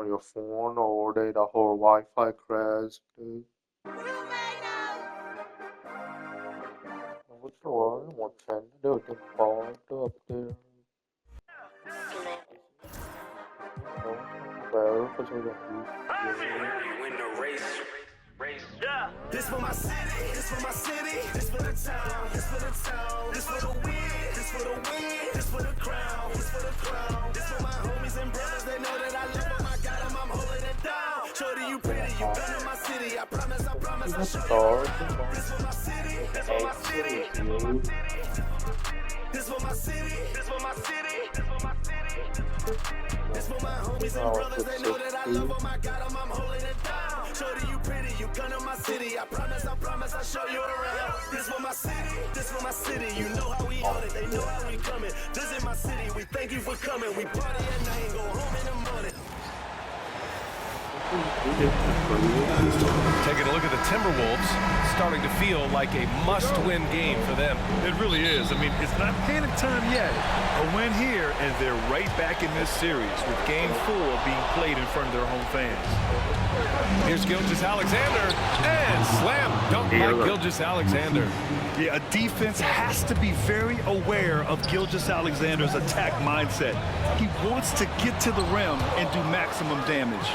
on your phone all day, the whole Wi-Fi crashed, dude. What's the word? What's that? Dude, the ball up there. Well, because we're Yeah. This for my city, this for my city, this for the town, this for the town, this for the win, this for the win, this for the crown, this for the crown, this for my homies and brothers, they know that I love them, I got them, I'm holding it down. Shorty, you pretty, you been in my city, I promise, I'll show you around. This for my city, this for my city, this for my city, this for my city, this for my city, this for my homies and brothers, they know that I love them, I got them, I'm holding it down. Shorty, you pretty, you come to my city, I promise, I'll show you around. This for my city, you know how we on it, they know how we coming. Visit my city, we thank you for coming, we party at night and go home in the morning. Taking a look at the Timberwolves, starting to feel like a must-win game for them. It really is. I mean, it's not panic time yet. A win here, and they're right back in this series with Game 4 being played in front of their home fans. Here's Gilgeous-Alexander, and slam dunk by Gilgeous-Alexander. Yeah, a defense has to be very aware of Gilgeous-Alexander's attack mindset. He wants to get to the rim and do maximum damage.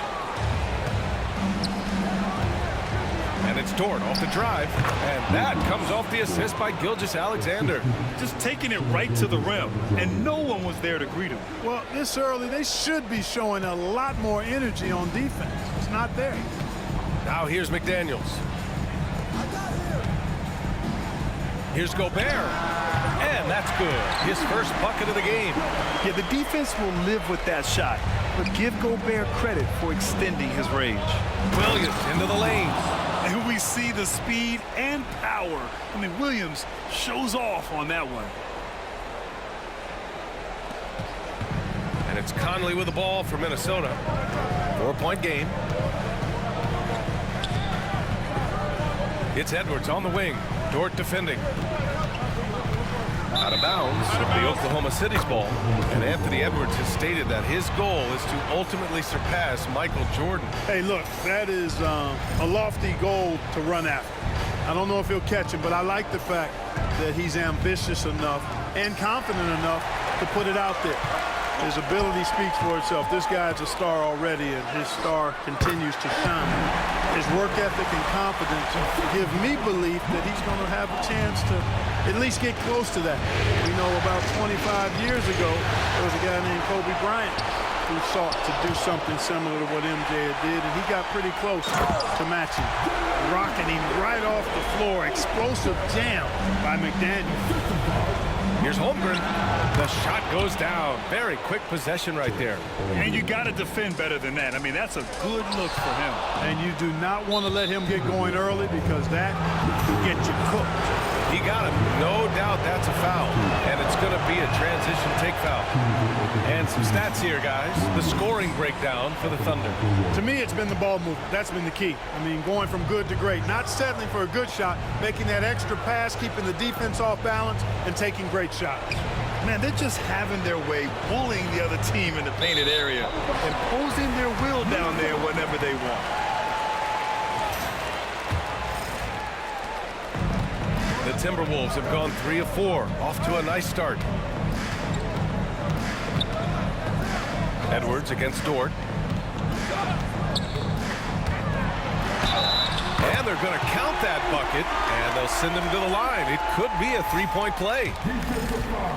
And it's Dort off the drive, and that comes off the assist by Gilgeous-Alexander. Just taking it right to the rim, and no one was there to greet him. Well, this early, they should be showing a lot more energy on defense. It's not there. Now here's McDaniels. Here's Gobert, and that's good. His first bucket of the game. Yeah, the defense will live with that shot, but give Gobert credit for extending his range. Williams into the lane. And we see the speed and power. I mean, Williams shows off on that one. And it's Conley with the ball for Minnesota. 4-point game. It's Edwards on the wing. Dort defending. Out of bounds of the Oklahoma City's ball. And Anthony Edwards has stated that his goal is to ultimately surpass Michael Jordan. Hey, look, that is a lofty goal to run after. I don't know if he'll catch him, but I like the fact that he's ambitious enough and confident enough to put it out there. His ability speaks for itself. This guy's a star already, and his star continues to shine. His work ethic and confidence give me belief that he's going to have a chance to at least get close to that. We know about 25 years ago, there was a guy named Kobe Bryant who sought to do something similar to what MJ did, and he got pretty close to matching. Rocketing right off the floor, explosive jam by McDaniels. Here's Holmgren. The shot goes down. Very quick possession right there. And you got to defend better than that. I mean, that's a good look for him. And you do not want to let him get going early because that will get you cooked. He got him. No doubt that's a foul. And it's going to be a transition take foul. And some stats here, guys. The scoring breakdown for the Thunder. To me, it's been the ball movement. That's been the key. I mean, going from good to great. Not settling for a good shot, making that extra pass, keeping the defense off balance, and taking great shots. Man, they're just having their way, bullying the other team in the painted area, imposing their will down there whenever they want. The Timberwolves have gone 3 of 4, off to a nice start. Edwards against Dort. And they're going to count that bucket, and they'll send him to the line. It could be a 3-point play.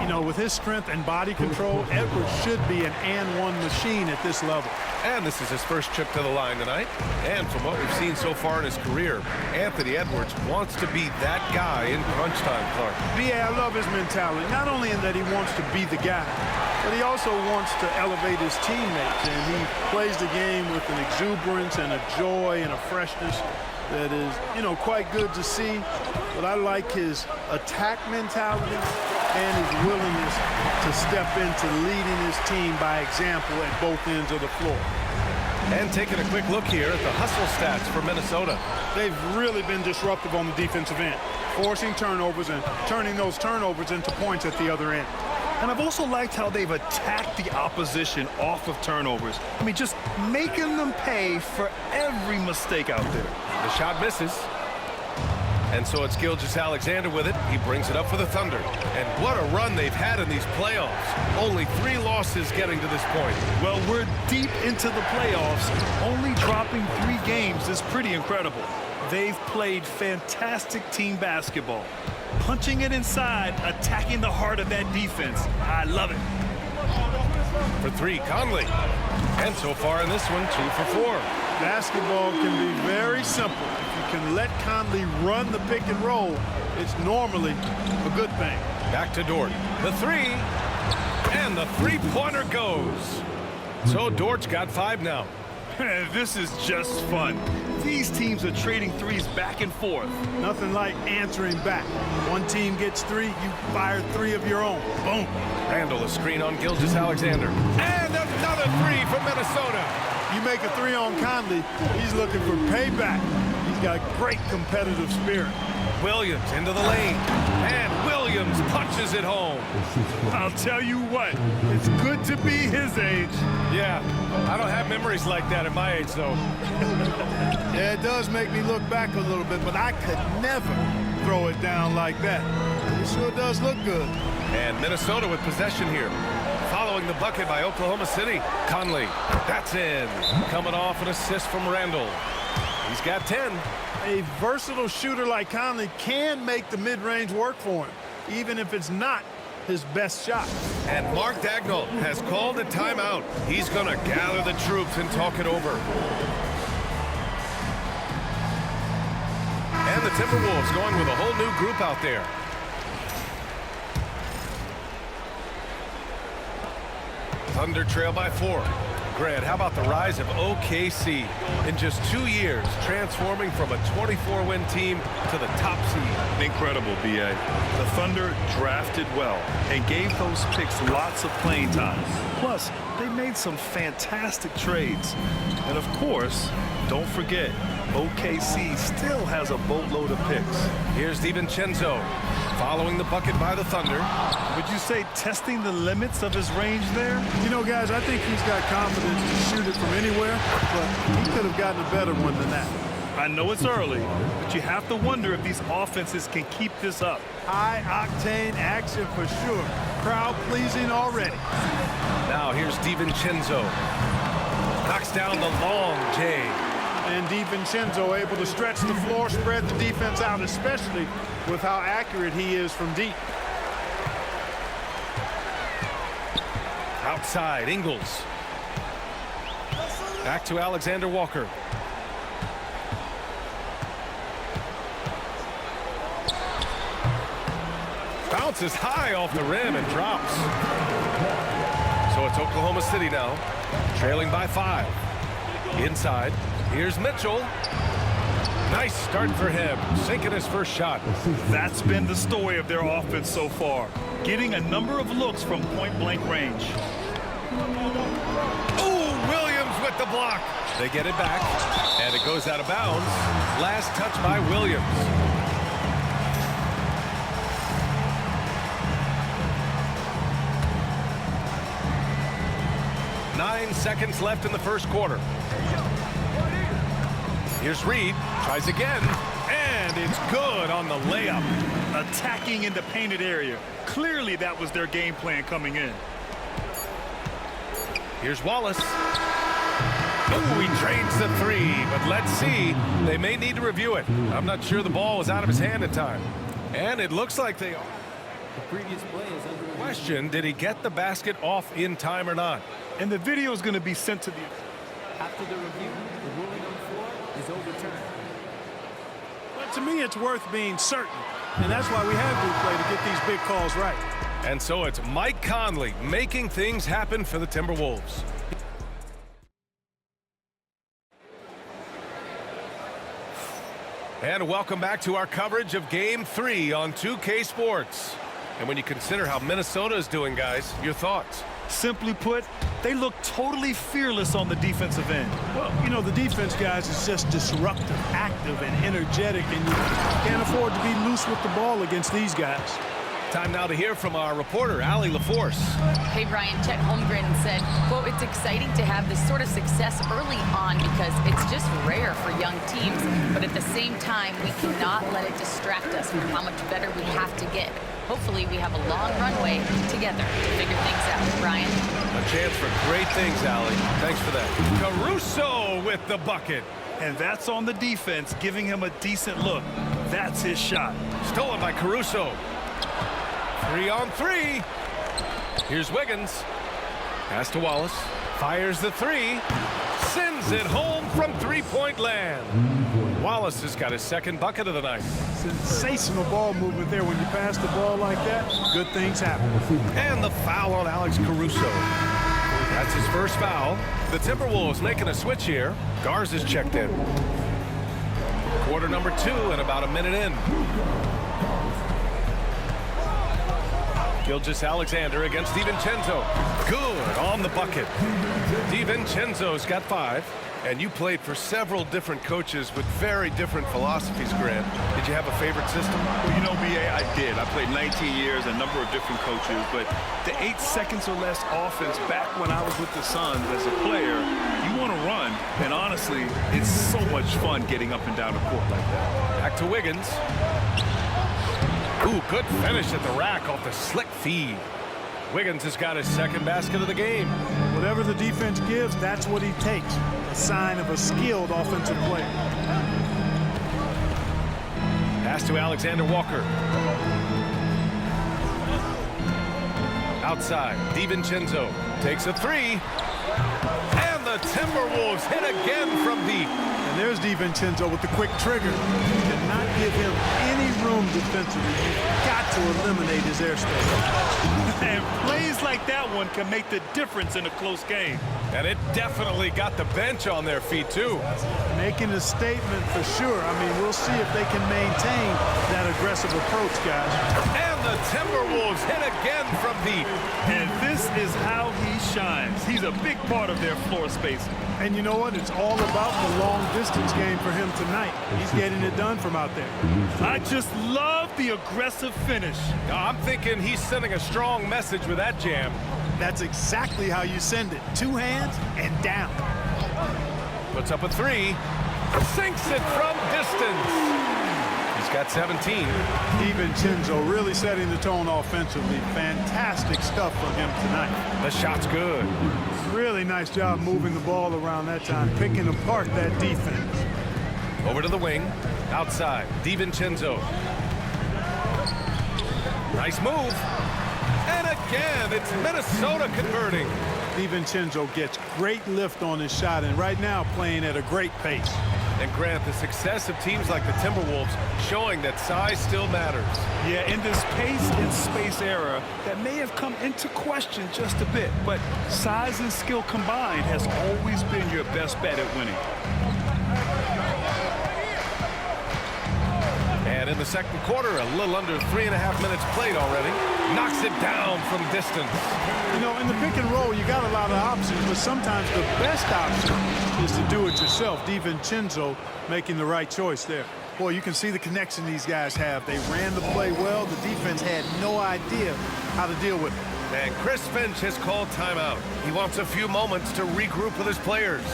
You know, with his strength and body control, Edwards should be an and-one machine at this level. And this is his first trip to the line tonight. And from what we've seen so far in his career, Anthony Edwards wants to be that guy in crunch time, Clark. Yeah, I love his mentality. Not only in that he wants to be the guy, but he also wants to elevate his teammates. And he plays the game with an exuberance and a joy and a freshness that is, you know, quite good to see. But I like his attack mentality and his willingness to step into leading his team by example at both ends of the floor. And taking a quick look here at the hustle stats for Minnesota. They've really been disruptive on the defensive end, forcing turnovers and turning those turnovers into points at the other end. And I've also liked how they've attacked the opposition off of turnovers. I mean, just making them pay for every mistake out there. The shot misses. And so it's Gilgeous-Alexander with it. He brings it up for the Thunder. And what a run they've had in these playoffs. Only 3 losses getting to this point. Well, we're deep into the playoffs. Only dropping 3 games is pretty incredible. They've played fantastic team basketball. Punching it inside, attacking the heart of that defense. I love it. For 3, Conley. And so far in this one, 2 for 4. Basketball can be very simple. If you can let Conley run the pick and roll, it's normally a good thing. Back to Dort. The 3. And the 3-pointer goes. So Dort's got 5 now. This is just fun. These teams are trading threes back and forth. Nothing like answering back. One team gets 3, you fire 3 of your own. Boom. Randall, a screen on Gilgeous-Alexander. And another 3 from Minnesota. You make a 3 on Conley, he's looking for payback. He's got great competitive spirit. Williams into the lane. And Williams punches it home. I'll tell you what, it's good to be his age. Yeah, I don't have memories like that at my age, though. Yeah, it does make me look back a little bit, but I could never throw it down like that. It sure does look good. And Minnesota with possession here. Following the bucket by Oklahoma City. Conley, that's in. Coming off an assist from Randall. He's got 10. A versatile shooter like Conley can make the mid-range work for him, even if it's not his best shot. And Mark Dagnall has called a timeout. He's going to gather the troops and talk it over. And the Timberwolves going with a whole new group out there. Thunder trail by 4. Grant, how about the rise of OKC in just 2 years, transforming from a 24-win team to the top seed? Incredible, B.A. The Thunder drafted well and gave those picks lots of playing time. Plus, they made some fantastic trades. And of course, don't forget, OKC still has a boatload of picks. Here's DiVincenzo following the bucket by the Thunder. Would you say testing the limits of his range there? You know, guys, I think he's got confidence to shoot it from anywhere, but he could have gotten a better one than that. I know it's early, but you have to wonder if these offenses can keep this up. High-octane action for sure. Crowd-pleasing already. Now here's DiVincenzo. Knocks down the long J. And DiVincenzo able to stretch the floor, spread the defense out, especially with how accurate he is from deep. Outside, Ingles. Back to Alexander Walker. Bounces high off the rim and drops. So it's Oklahoma City now, trailing by 5. Inside, here's Mitchell. Nice start for him, sinking his first shot. That's been the story of their offense so far, getting a number of looks from point-blank range. Ooh, Williams with the block. They get it back, and it goes out of bounds. Last touch by Williams. Nine seconds left in the first quarter. Here's Reed, tries again, and it's good on the layup. Attacking in the painted area. Clearly that was their game plan coming in. Here's Wallace. Oh, he drains the 3, but let's see. They may need to review it. I'm not sure the ball was out of his hand in time. And it looks like they are. The previous play is under Question, did he get the basket off in time or not? And the video is going to be sent to the... After the review, the ruling on the floor is overturned. But to me, it's worth being certain. And that's why we have replay to get these big calls right. And so it's Mike Conley making things happen for the Timberwolves. And welcome back to our coverage of Game 3 on 2K Sports. And when you consider how Minnesota is doing, guys, your thoughts? Simply put, they look totally fearless on the defensive end. Well, you know, the defense, guys, is just disruptive, active, and energetic, and you can't afford to be loose with the ball against these guys. Time now to hear from our reporter, Allie LaForce. Hey, Brian, Chet Holmgren said, quote, "It's exciting to have this sort of success early on because it's just rare for young teams. But at the same time, we cannot let it distract us from how much better we have to get. Hopefully, we have a long runway together to figure things out." Brian? A chance for great things, Allie. Thanks for that. Caruso with the bucket. And that's on the defense, giving him a decent look. That's his shot. Stolen by Caruso. 3-on-3. Here's Wiggins. Pass to Wallace. Fires the three. Sends it home from three-point land. Wallace has got his second bucket of the night. Sensational ball movement there. When you pass the ball like that, good things happen. And the foul on Alex Caruso. That's his first foul. The Timberwolves making a switch here. Garza's checked in. Quarter number 2 and about a minute in. Gilgeous-Alexander against DiVincenzo. Good on the bucket. DiVincenzo's got 5. And you played for several different coaches with very different philosophies, Grant. Did you have a favorite system? Well, you know, B.A., I did. I played 19 years, a number of different coaches, but the 8 seconds or less offense back when I was with the Suns as a player, you want to run, and honestly, it's so much fun getting up and down the court like that. Back to Wiggins. Ooh, good finish at the rack off the slick feed. Wiggins has got his second basket of the game. Whatever the defense gives, that's what he takes. A sign of a skilled offensive player. Pass to Alexander Walker. Outside, DiVincenzo takes a 3. And the Timberwolves hit again from deep. And there's DiVincenzo with the quick trigger. Did not give him any room defensively. You've got to eliminate his airspace. And plays like that one can make the difference in a close game. And it definitely got the bench on their feet, too. Making a statement for sure. I mean, we'll see if they can maintain that aggressive approach, guys. And the Timberwolves hit again from deep. And this is how he shines. He's a big part of their floor spacing. And you know what? It's all about the long-distance game for him tonight. He's getting it done from out there. I just love the aggressive finish. I'm thinking he's sending a strong message with that jam. That's exactly how you send it. 2 hands and down. Puts up a 3. Sinks it from distance. He's got 17. DiVincenzo really setting the tone offensively. Fantastic stuff from him tonight. The shot's good. Really nice job moving the ball around that time, picking apart that defense. Over to the wing. Outside, DiVincenzo. Nice move. And again, it's Minnesota converting. DiVincenzo gets great lift on his shot, and right now playing at a great pace. And Grant, the success of teams like the Timberwolves showing that size still matters. Yeah, in this pace and space era, that may have come into question just a bit, but size and skill combined has always been your best bet at winning. And in the second quarter, a little under 3.5 minutes played already. Knocks it down from distance. You know, in the pick and roll, you got a lot of options, but sometimes the best option is to do it yourself. DiVincenzo making the right choice there. Boy, you can see the connection these guys have. They ran the play well. The defense had no idea how to deal with it. And Chris Finch has called timeout. He wants a few moments to regroup with his players.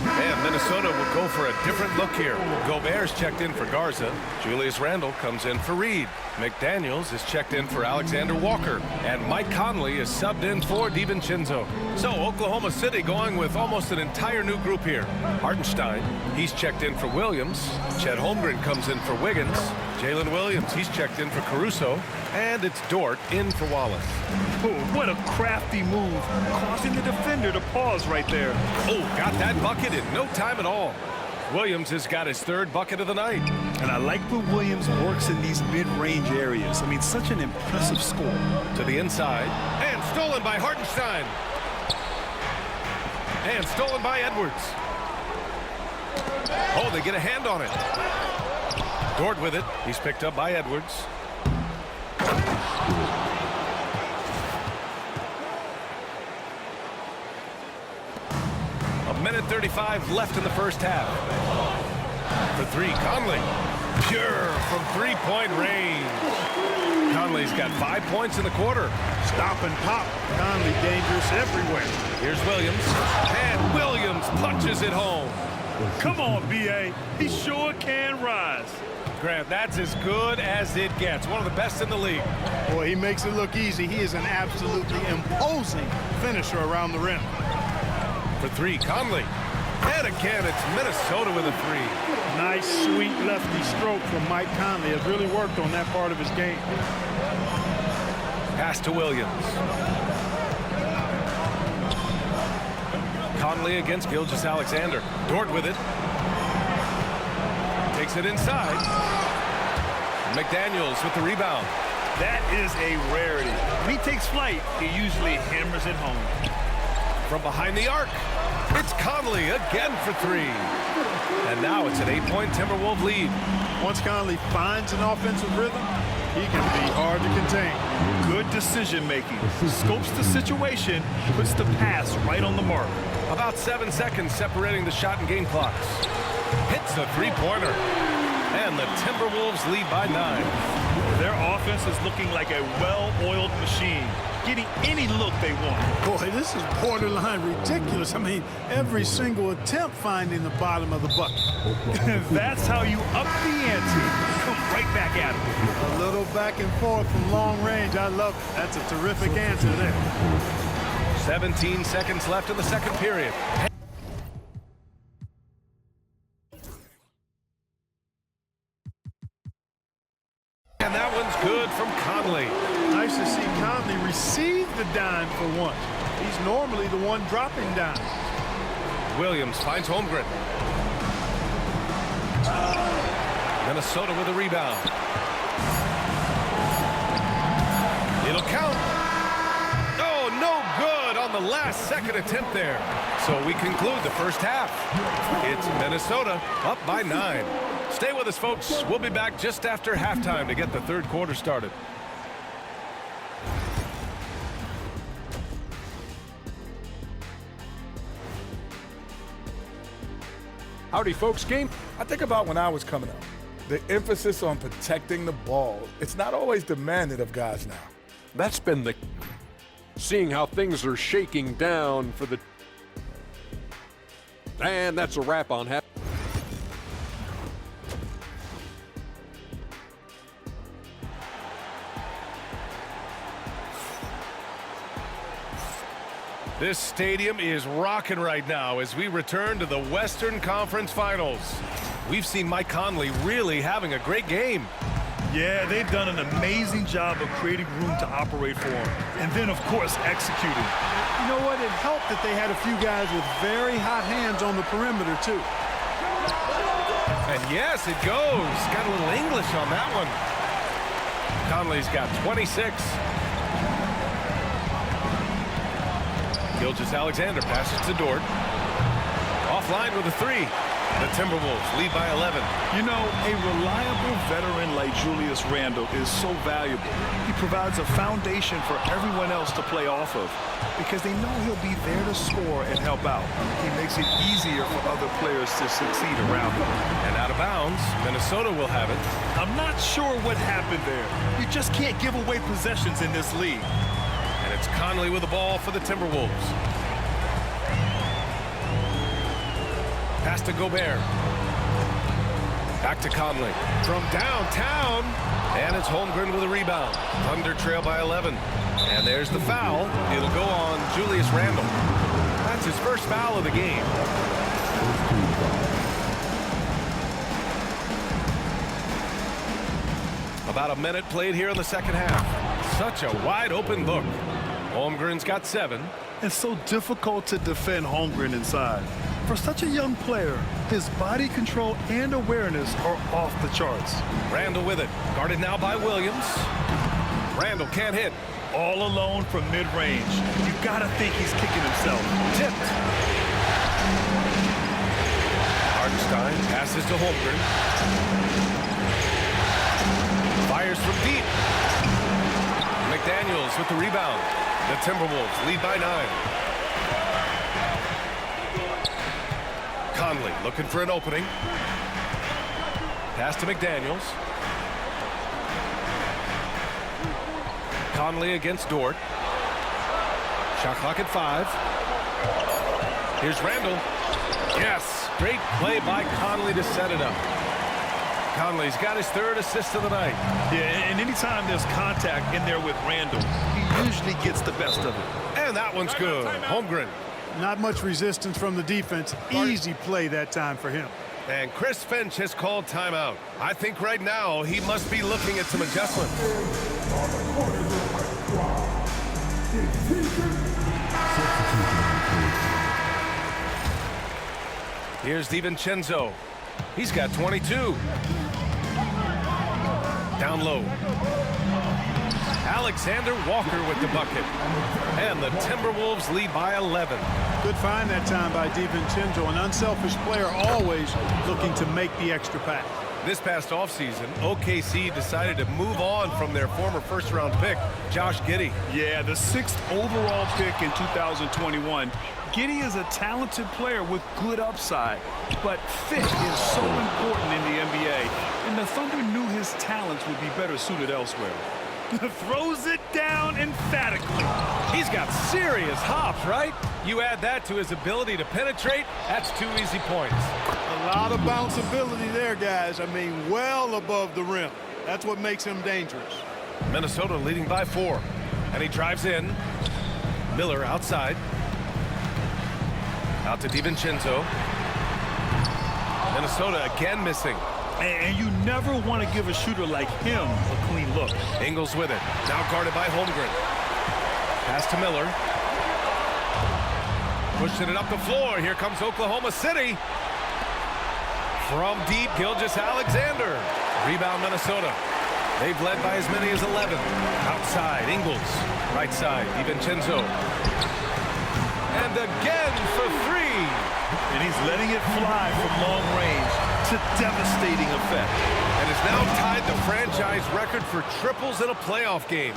And Minnesota will go for a different look here. Gobert's checked in for Garza. Julius Randle comes in for Reed. McDaniels is checked in for Alexander Walker. And Mike Conley is subbed in for DiVincenzo. So Oklahoma City going with almost an entire new group here. Hartenstein, he's checked in for Williams. Chet Holmgren comes in for Wiggins. Jalen Williams, he's checked in for Caruso. And it's Dort in for Wallace. Oh, what a crafty move, causing the defender to pause right there. Oh, got that bucket in no time at all. Williams has got his third bucket of the night. And I like when Williams works in these mid-range areas. I mean, such an impressive score. To the inside. And stolen by Hartenstein. And stolen by Edwards. Oh, they get a hand on it. Dort with it. He's picked up by Edwards. A minute 35 left in the first half. For 3, Conley. Pure from three-point range. Conley's got 5 points in the quarter. Stop and pop. Conley dangerous everywhere. Here's Williams. And Williams punches it home. Come on, B.A. He sure can rise. Grant, that's as good as it gets. One of the best in the league. Boy, he makes it look easy. He is an absolutely imposing finisher around the rim. For three, Conley. And again, it's Minnesota with a three. Nice, sweet lefty stroke from Mike Conley. Has really worked on that part of his game. Pass to Williams. Conley against Gilgeous-Alexander. Dort with it. Takes it inside. McDaniels with the rebound. That is a rarity. When he takes flight, he usually hammers it home. From behind the arc, it's Conley again for three. And now it's an 8-point Timberwolves lead. Once Conley finds an offensive rhythm, he can be hard to contain. Good decision making. Scopes the situation, puts the pass right on the mark. About 7 seconds separating the shot and game clocks. Hits the three-pointer. And the Timberwolves lead by 9. Their offense is looking like a well-oiled machine, getting any look they want. Boy, this is borderline ridiculous. I mean, every single attempt finding the bottom of the bucket. That's how you up the ante. Come right back at him. A little back and forth from long range. I love it. That's a terrific answer there. 17 seconds left in the second period. And that one's good from Conley. Nice to see Conley receive the dime for once. He's normally the one dropping dimes. Williams finds Holmgren. Minnesota with a rebound. It'll count. Oh, no good on the last second attempt there. So we conclude the first half. It's Minnesota up by 9. Stay with us, folks. We'll be back just after halftime to get the third quarter started. Howdy, folks. Game, I think about when I was coming up. The emphasis on protecting the ball. It's not always demanded of guys now. That's been the seeing how things are shaking down for the. And that's a wrap on half. This stadium is rocking right now as we return to the Western Conference Finals. We've seen Mike Conley really having a great game. Yeah, they've done an amazing job of creating room to operate for him. And then, of course, executing. You know what? It helped that they had a few guys with very hot hands on the perimeter, too. And yes, it goes. Got a little English on that one. Conley's got 26. Gilgeous-Alexander passes to Dort. Offline with a three. The Timberwolves lead by 11. You know, a reliable veteran like Julius Randle is so valuable. He provides a foundation for everyone else to play off of because they know he'll be there to score and help out. He makes it easier for other players to succeed around him. And out of bounds, Minnesota will have it. I'm not sure what happened there. You just can't give away possessions in this league. And it's Conley with the ball for the Timberwolves. Pass to Gobert. Back to Conley. From downtown. And it's Holmgren with a rebound. Thunder trail by 11. And there's the foul. It'll go on Julius Randle. That's his first foul of the game. About a minute played here in the second half. Such a wide open look. Holmgren's got 7. It's so difficult to defend Holmgren inside. For such a young player, his body control and awareness are off the charts. Randle with it. Guarded now by Williams. Randle can't hit. All alone from mid-range. You gotta think he's kicking himself. Tipped. Hartenstein passes to Holmgren. Fires from deep. McDaniels with the rebound. The Timberwolves lead by 9. Conley looking for an opening. Pass to McDaniels. Conley against Dort. Shot clock at 5. Here's Randall. Yes, great play by Conley to set it up. Conley's got his 3rd assist of the night. Yeah, and anytime there's contact in there with Randall, he usually gets the best of it. And that one's good. Holmgren. Not much resistance from the defense. Easy play that time for him. And Chris Finch has called timeout. I think right now he must be looking at some adjustments. Here's DiVincenzo. He's got 22. Down low. Alexander Walker with the bucket. And the Timberwolves lead by 11. Good find that time by DiVincenzo. An unselfish player, always looking to make the extra pass. This past offseason, OKC decided to move on from their former first-round pick, Josh Giddey. Yeah, the 6th overall pick in 2021. Giddey is a talented player with good upside, but fit is so important in the NBA, and the Thunder knew his talents would be better suited elsewhere. Throws it down emphatically. He's got serious hops, right? You add that to his ability to penetrate, that's 2 easy points. A lot of bounce ability there, guys. I mean, well above the rim. That's what makes him dangerous. Minnesota leading by 4. And he drives in. Miller outside. Out to DiVincenzo. Minnesota again missing. And you never want to give a shooter like him a clean look. Ingles with it. Now guarded by Holmgren. Pass to Miller. Pushing it up the floor. Here comes Oklahoma City. From deep, Gilgeous-Alexander. Rebound, Minnesota. They've led by as many as 11. Outside, Ingles. Right side, DiVincenzo. And again for 3. And he's letting it fly from long range to devastating effect. And has now tied the franchise record for triples in a playoff game.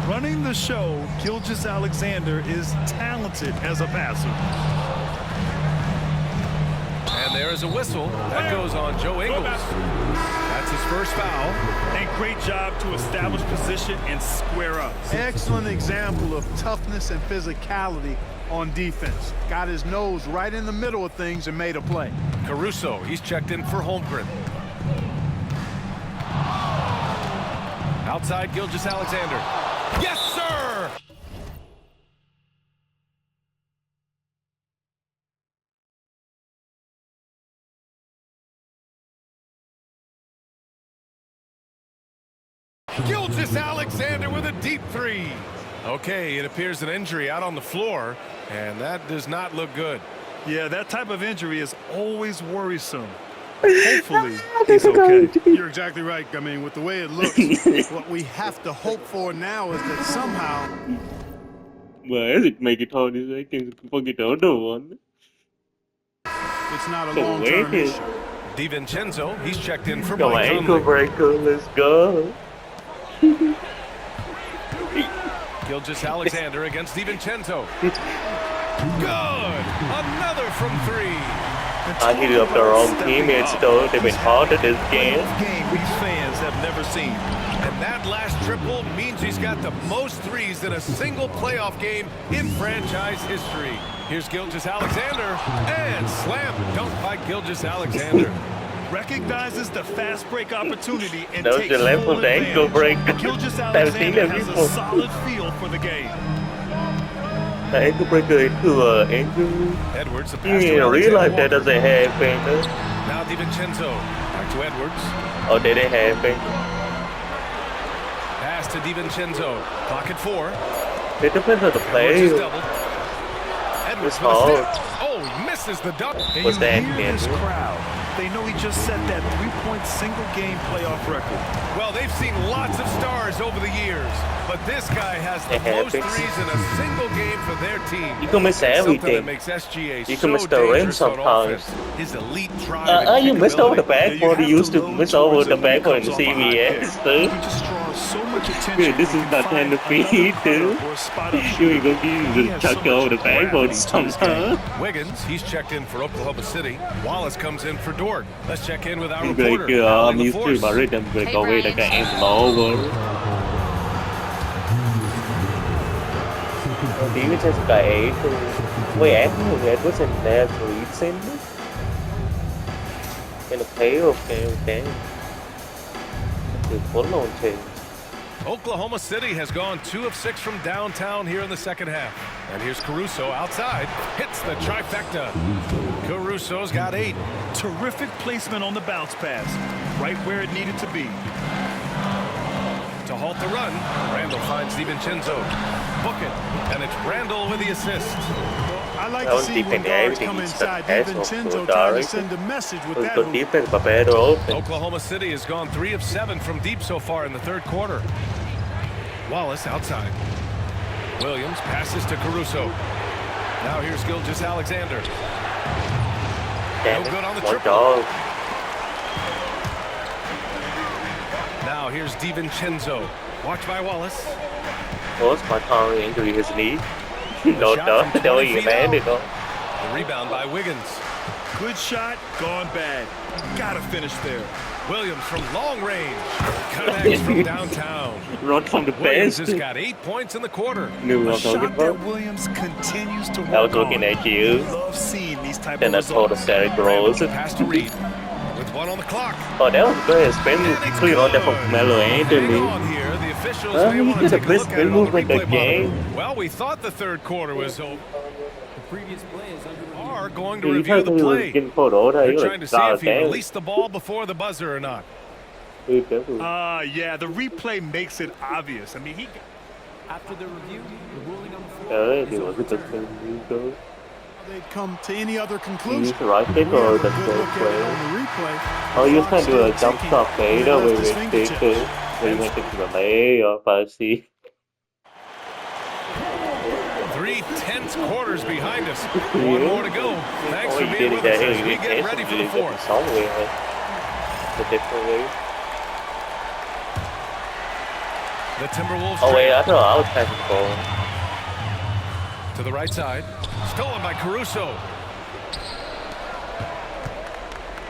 Running the show, Gilgeous-Alexander is talented as a passer. And there is a whistle. That goes on Joe Ingles. That's his first foul. And great job to establish position and square up. Excellent example of toughness and physicality on defense. Got his nose right in the middle of things and made a play. Caruso, he's checked in for Holmgren. Outside, Gilgeous-Alexander. Yes, sir! Gilgeous-Alexander with a deep 3. Okay, it appears an injury out on the floor, and that does not look good. Yeah, that type of injury is always worrisome. Hopefully, he's okay. You're exactly right. I mean, with the way it looks, what we have to hope for now is that somehow... Well, it make it hard as I can forget the other one. It's not a long-term issue. DiVincenzo, he's checked in for Come on, Mike ankle Conley. breaker, let's go. Gilgeous-Alexander against DiVincenzo. Good! Another from 3. I hit up the wrong teammates though. They've been harder this game. Game we fans have never seen. And that last triple means he's got the most threes in a single playoff game in franchise history. Here's Gilgeous-Alexander, and slam dunk by Gilgeous-Alexander. Recognizes the fast break opportunity and That was takes the left full of the ankle break. advantage. Gilgeous-Alexander has a solid feel for the game. The ankle breaker into ankle. Edwards, the You pass to didn't realize Alexander that doesn't happen. Now DiVincenzo, back to Edwards. Oh, they didn't happen. Pass to DiVincenzo, clock at 4. It depends on the Edwards play. is doubled. Edwards It's with a hard. step. Oh, misses the dunk. And What's you that, hear this Andrew? crowd. They know he just set that 3-point single-game playoff record. Well, they've seen lots of stars over the years, but this guy has the It most happens. threes in a single game for their team. You can miss Something that everything. makes SGA You so can miss the rim dangerous on sometimes. offense. His elite drive. and You missed over the kickability. backboard. You used to miss over the backboard in CVS, He dude. just draws so much attention. Dude, this is not time to feed, dude. You gonna be chuck over the backboard sometime. Wiggins, he's checked in for Oklahoma City. Wallace comes in for Dort. Let's check in with our reporter. Mình cứ mà rít đâm về cầu về là các em lỗ rồi. Tiếng sẽ cậy với em người của sinh nè tụi xin. Cái nó thấy ok. Từ 4 lồn trên. Oklahoma City has gone 2 of 6 from downtown here in the second half. And here's Caruso outside, hits the trifecta. Caruso's got 8. Terrific placement on the bounce pass, right where it needed to be. To halt the run, Randall finds DiVincenzo. Book it, and it's Randall with the assist. I like to see when guards come inside. DiVincenzo trying to send a message with that. Oklahoma City has gone 3 of 7 from deep so far in the third quarter. Wallace outside. Williams passes to Caruso. Now here's Gilgeous-Alexander. No good on the triple. Now here's DiVincenzo. Watched by Wallace. What's my tongue injury his knee? No, đâu gì bán được không? The rebound by Wiggins. Good shot, gone bad. Gotta finish there. Williams from long range. Connects from downtown. Run from the Williams bench. has got 8 points in the quarter. A shot that Williams continues to I was work looking on. at you. Love seeing these type Then I of told results. him Derrick Rose. Pass to Reed. With 1 on the clock. Oh, that was good. Spin clear on that from Melo Hang Anthony. on here. The officials Well, may you want to did the take a best look at it spin on the movement of replay the game. monitor. Well, we thought the third quarter was over. The previous play is under review. Are going to Thì review the play. getting photo They're thấy trying to see là if he released the ball before the buzzer or not. Yeah, the replay makes it obvious. I mean, he. After the review, the ruling on the floor is overturned. They come to any other You conclusion. use the right We pick have or a the good third look at it play? on the replay. Oh, you can do a Fox jump taking stop fade he over left his with stick fingertips. where you went to the Malay or 5C. 3 tense quarters behind us. 1 more to go. Thanks Oh, for you being did it with us that as early. we get ready for the fourth. 6 người thôi. The different way. The Timberwolves Oh wait, trail I thought I was passing the ball. to the right side. Stolen by Caruso.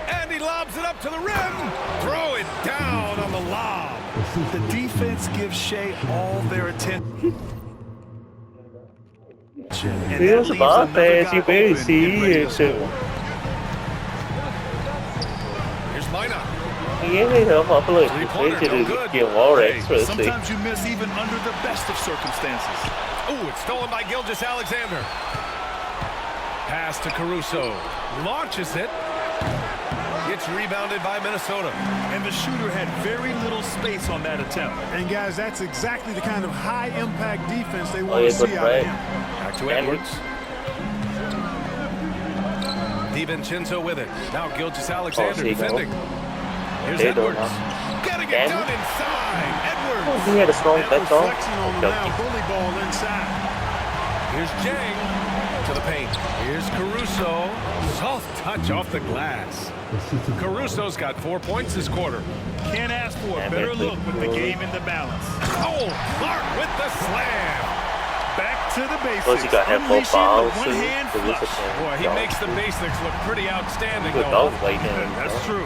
And he lobs it up to the rim. Throw it down on the lob. The defense gives Shea all their attention. And He that was leaves about another that, guy you better open see and ready to it. score. Here's Minot. He ain't here for play. He should give more extra. Sometimes you miss even under the best of circumstances. Ooh, it's stolen by Gilgeous-Alexander. Pass to Caruso. Launches it. It's rebounded by Minnesota. And the shooter had very little space on that attempt. And guys, that's exactly the kind of high-impact defense they Oh, want yeah, to see good out of play. him. Back to Edwards. DiVincenzo with it. Now Gilgeous-Alexander Oh, defending. Here's They don't Edwards. Getting it Damn. done inside. Edwards. He had a strong touch on. Flexing on them now, bully ball inside. Here's Jang to the paint. Here's Caruso. Soft touch off the glass. Caruso's got 4 points this quarter. Can't ask for a better look with the game in the balance. Oh, Clark with the slam. Back to the basics. Plus, you got to have both Unleashing balls. with one hand flush. Boy, he makes the basics look pretty outstanding. Good though. dog right there. That's true.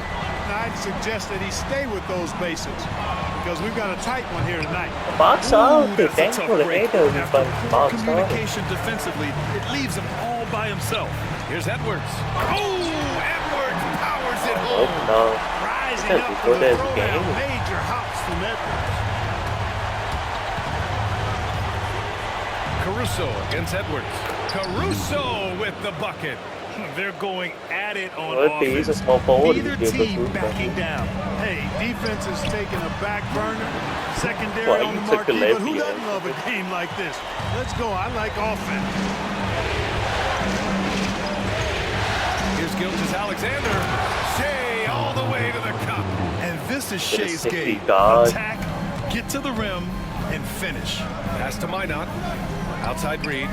I'd suggest that he stay with those basics because we've got a tight one here tonight. Box Ooh, out. that's a Thanks tough for the break. header. After But poor box out. communication defensively, it leaves him all by himself. Here's Edwards. Oh, Edwards powers it Oh home. no. Rising That's up before for the that throwdown. game. Major hops from Edwards. Caruso against Edwards. Caruso with the bucket. They're going at it on Well, he's a offense. small forward. Neither He gives us team room. backing down. Hey, defense is taking a back burner. Secondary Well, on the you took the marquee, but lefty, who doesn't yeah. love a game like this? Let's go. I like offense. Here's Gilgeous-Alexander. Shea all the way to the cup. And this is Get a Shea's safety game. guard. Attack, get to the rim, and finish. Pass to Minot. Outside Reed.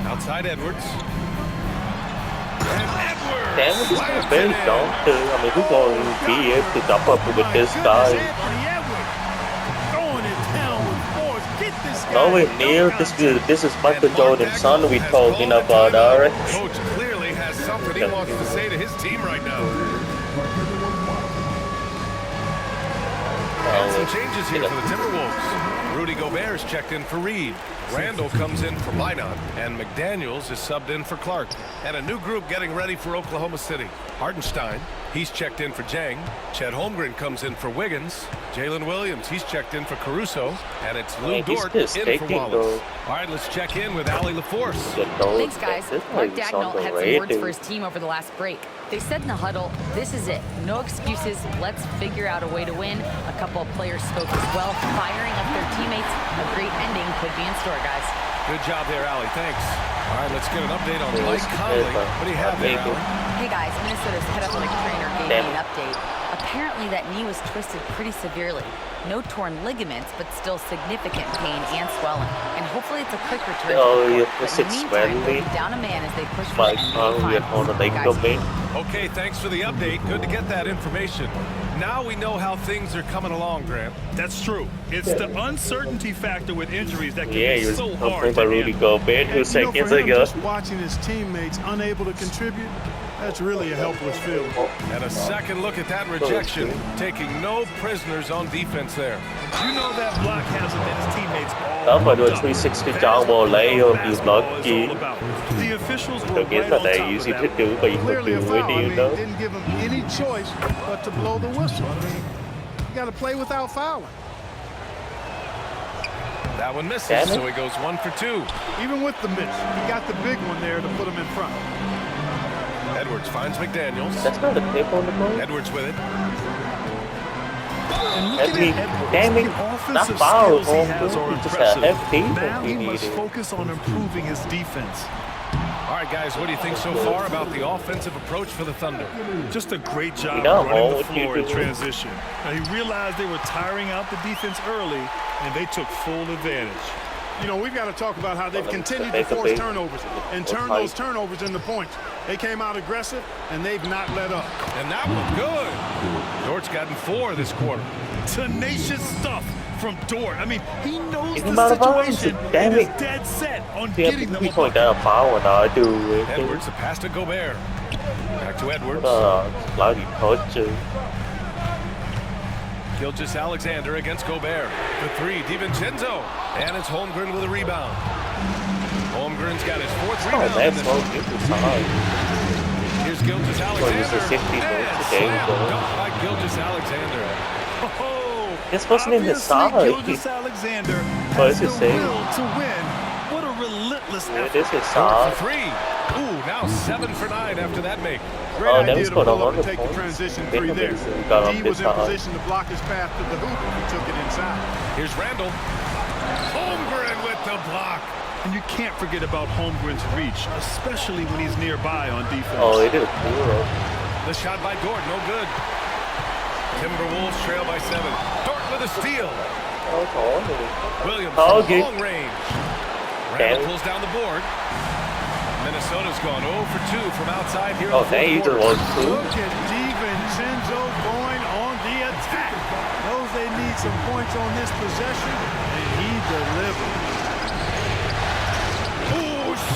Outside Edwards. And Edwards damage is not very daunting. I mean, who's going to be able to jump up with this guy? Nowhere near. This is Michael Jordan's son we're talking about, alright? Coach clearly has something he wants to say to his team right now. And some changes here for the Timberwolves. Rudy Gobert is checked in for Reed. Randall comes in for Minot, and McDaniels is subbed in for Clark. And a new group getting ready for Oklahoma City. Hardenstein, he's checked in for Jang. Chet Holmgren comes in for Wiggins. Jalen Williams, he's checked in for Caruso. And it's Lou Dort in for Wallace. All right, let's check in with Allie LaForce. Thanks, guys. Mark Dagnall had some words for his team over the last break. They said in the huddle, this is it. No excuses. Let's figure out a way to win. A couple of players spoke as well, firing up their teammates. A great ending could be in store, guys. Good job there, Allie. Thanks. All right, let's get an update on Mike Conley. What do you have there, Allie? Hey, guys. Minnesota's head athletic trainer gave me an update. Apparently, that knee was twisted pretty severely. No torn ligaments, but still significant pain and swelling. And hopefully it's a quick return. Oh, yeah, twisted swelling. Down a man as they push for the NBA2k25. Okay, thanks for the update. Good to get that information. Now we know how things are coming along, Grant. That's true. It's the uncertainty factor with injuries that can be so hard to handle. Rudy Gobert 2 seconds ago. Just watching his teammates unable to contribute, that's really a helpless feeling. And a second look at that rejection, taking no prisoners on defense there. You know that block hasn't been his teammates all Đó phải đuổi 360 jump ball layoff is lucky. The officials were Don't get that easy to do, but you could do with you, though. Didn't give him any choice but to blow the whistle. I mean, you got to play without fouling. That one misses, so he goes 1 for 2. Even with the miss, he got the big one there to put him in front. Edwards finds McDaniels. That's not a tip on the ball. Edwards with it. Damn it, not foul. He has are impressive. Now he must focus on improving his defense. All right, guys, what do you think so far about the offensive approach for the Thunder? Just a great job running the floor in transition. Now, he realized they were tiring out the defense early, and they took full advantage. You know, we've got to talk about how they've continued to force turnovers and turn those turnovers into points. They came out aggressive, and they've not let up. And that was good. Dort's gotten 4 this quarter. Tenacious stuff from Dort. I mean, he knows the situation and is dead set on getting them up. Edwards, the pass to Gobert. Back to Edwards. Gilgeous Alexander against Gobert. The 3, DiVincenzo. And it's Holmgren with a rebound. Holmgren's got his 4th rebound. Here's Gilgeous Alexander. And slam dunk by Gilgeous Alexander. This wasn't in his side. Gilgeous Alexander has the will to win. What a relentless effort. This is side. For 3. Ooh, now 7 for 9 after that make. Great idea to pull up and take the transition 3 there. D was in position to block his path to the hoop and he took it inside. Here's Randall. Holmgren with the block. And you can't forget about Holmgren's reach, especially when he's nearby on defense. Oh, it is cool. The shot by Dort, no good. Timberwolves trail by 7. Dort with a steal. Williams from long range. Randall pulls down the board. Minnesota's gone 0 for 2 from outside here. Oh, they either was too. Look at DiVincenzo going on the attack. Knows they need some points on this possession, and he delivered.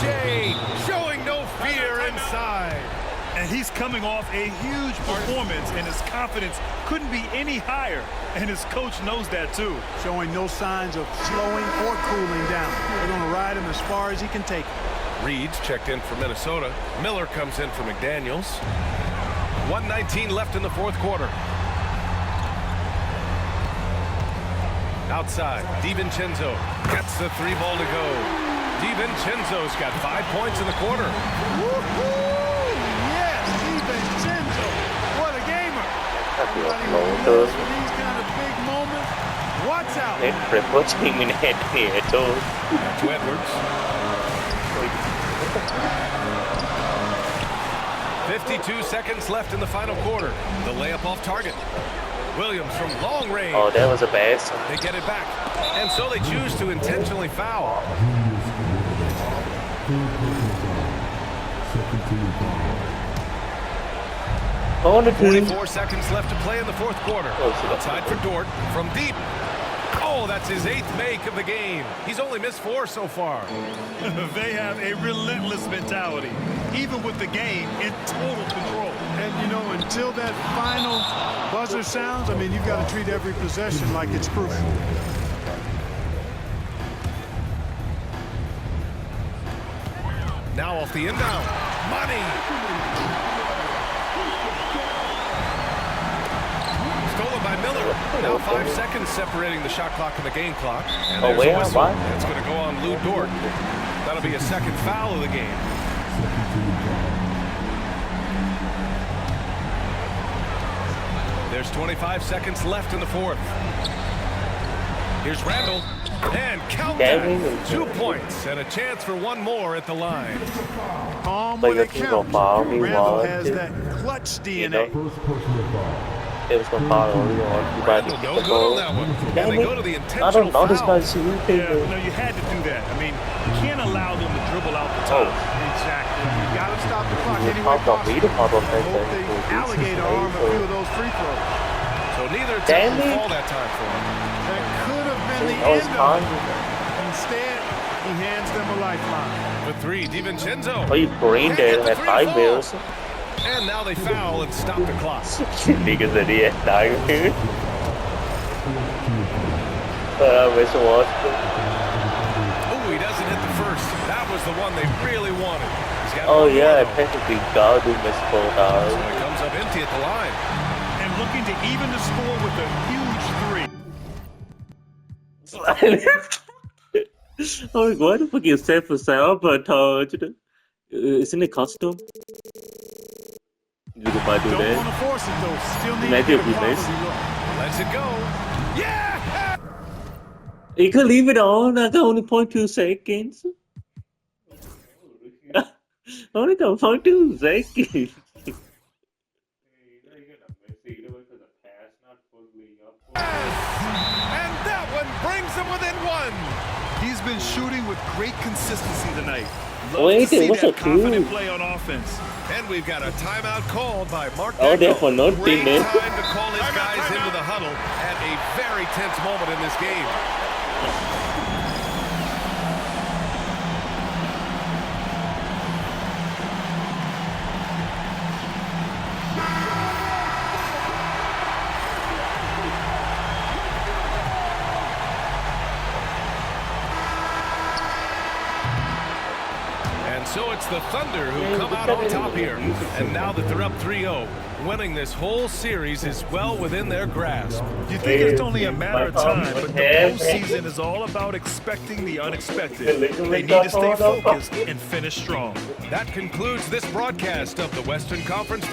Shea showing no fear inside. And he's coming off a huge performance, and his confidence couldn't be any higher. And his coach knows that, too. Showing no signs of slowing or cooling down. They're going to ride him as far as he can take it. Reed's checked in for Minnesota. Miller comes in for McDaniels. 1:19 left in the 4th quarter. Outside, DiVincenzo gets the 3 ball to go. DiVincenzo's got 5 points in the quarter. Woo-hoo! Yes, DiVincenzo. What a gamer. Everybody for these kind of big moments. Watch out. Back to Edwards. 52 seconds left in the final quarter. The layup off target. Williams from long range. Oh, that was a bad. They get it back. And so they choose to intentionally foul. Corner 2. 44 seconds left to play in the fourth quarter. Outside for Dort from deep. Oh, that's his 8th make of the game. He's only missed 4 so far. They have a relentless mentality, even with the game in total control. And, you know, until that final buzzer sounds, I mean, you've got to treat every possession like it's crucial. Now off the inbound. Money. Stolen by Miller. Now 5 seconds separating the shot clock and the game clock. And there's a whistle. It's going to go on Lou Dort. That'll be a second foul of the game. There's 25 seconds left in the fourth. Here's Randall. And count that. 2 points and a chance for one more at the line. Calm with a count. Randall has that clutch DNA. It was going to follow Randall, no good on that one. And they go to the intentional I don't know this foul. guy's shooting. Yeah, no, you had to do that. I mean, you can't allow them to dribble out the top. Exactly. You got to stop the clock anyway Pop up, possible. beat him, pop up, I hope they alligator arm a few of those free throws. So neither attempt will fall that time for him. That could have been the That was end fine. of it. Instead, he hands them a lifeline. For 3, DiVincenzo. Oh, you brain dead at 5 bills. And now they foul and stop the clock. Niggas at the end, dying. Mr. Washington. Oh, he doesn't hit the first. That was the one they really wanted. He's got Oh, one yeah, more, though. technically, God do miss full So hours. he comes up empty at the line. And looking to even the score with a huge 3. Oh, why the fuck you say for sabotage? Isn't it custom? You can buy do Don't that. want to force it, though. Still need Maybe to it'll get be a nice. quality look. Lets it go. Yeah! You can leave it on. I got only 0.2 seconds. Only got 0.2 seconds. And that one brings them within 1. He's been shooting with great consistency tonight. Love Wait, to see what's that a confident two? play on offense. And we've got a timeout called by Mark Oh, Degno. therefore not Great teammate. time to call his guys into the huddle at a very tense moment in this game. And so it's the Thunder who come out on top here. And now that they're up 3-0, winning this whole series is well within their grasp. You think it's only a matter of time, but the postseason is all about expecting the unexpected. They need to stay focused and finish strong. That concludes this broadcast of the Western Conference